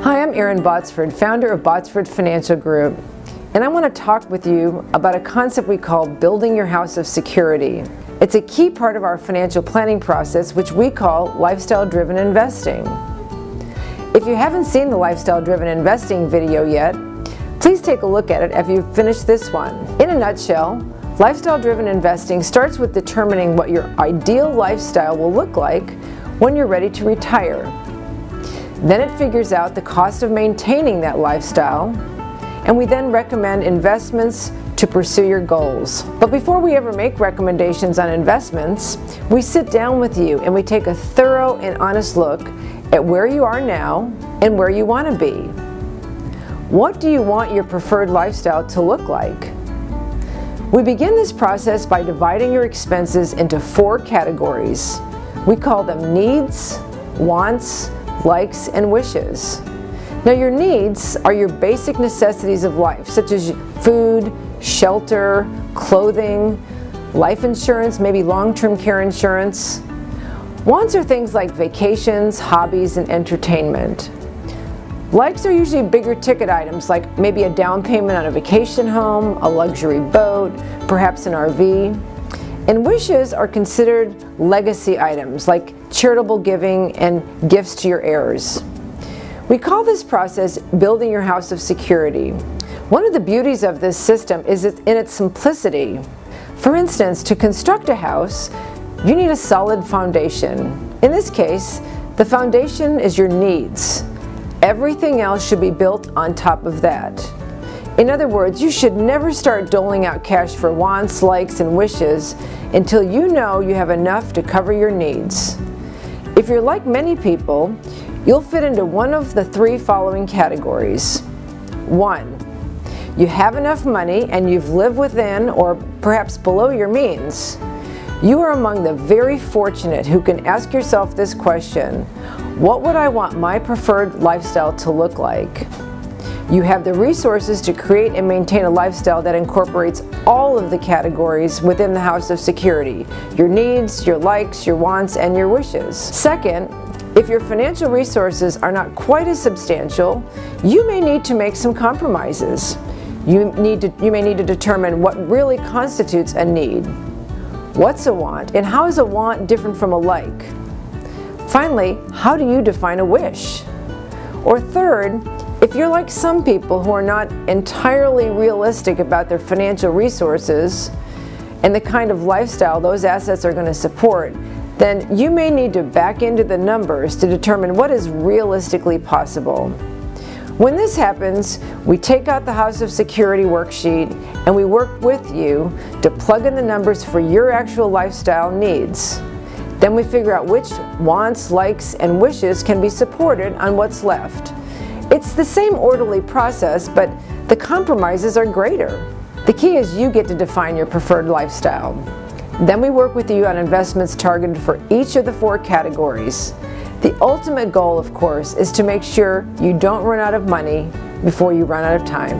Hi, I'm Erin Botsford, founder of Botsford Financial Group, and I want to talk with you about a concept we call building your house of security. It's a key part of our financial planning process, which we call lifestyle-driven investing. If you haven't seen the lifestyle-driven investing video yet, please take a look at it after you've finished this one. In a nutshell, lifestyle-driven investing starts with determining what your ideal lifestyle will look like when you're ready to retire. Then it figures out the cost of maintaining that lifestyle, and we then recommend investments to pursue your goals. But before we ever make recommendations on investments, we sit down with you and we take a thorough and honest look at where you are now and where you want to be. What do you want your preferred lifestyle to look like? We begin this process by dividing your expenses into 4 categories. We call them needs, wants, likes, and wishes. Now, your needs are your basic necessities of life, such as food, shelter, clothing, life insurance, maybe long-term care insurance. Wants are things like vacations, hobbies, and entertainment. Likes are usually bigger ticket items, like maybe a down payment on a vacation home, a luxury boat, perhaps an RV. And wishes are considered legacy items, like charitable giving and gifts to your heirs. We call this process building your house of security. One of the beauties of this system is in its simplicity. For instance, to construct a house, you need a solid foundation. In this case, the foundation is your needs. Everything else should be built on top of that. In other words, you should never start doling out cash for wants, likes, and wishes until you know you have enough to cover your needs. If you're like many people, you'll fit into one of the 3 following categories. 1, you have enough money and you've lived within or perhaps below your means. You are among the very fortunate who can ask yourself this question: what would I want my preferred lifestyle to look like? You have the resources to create and maintain a lifestyle that incorporates all of the categories within the house of security: your needs, your likes, your wants, and your wishes. Second, if your financial resources are not quite as substantial, you may need to make some compromises. You may need to determine what really constitutes a need. What's a want, and how is a want different from a like? Finally, how do you define a wish? Or third, if you're like some people who are not entirely realistic about their financial resources and the kind of lifestyle those assets are going to support, then you may need to back into the numbers to determine what is realistically possible. When this happens, we take out the House of Security worksheet and we work with you to plug in the numbers for your actual lifestyle needs. Then we figure out which wants, likes, and wishes can be supported on what's left. It's the same orderly process, but the compromises are greater. The key is you get to define your preferred lifestyle. Then we work with you on investments targeted for each of the 4 categories. The ultimate goal, of course, is to make sure you don't run out of money before you run out of time.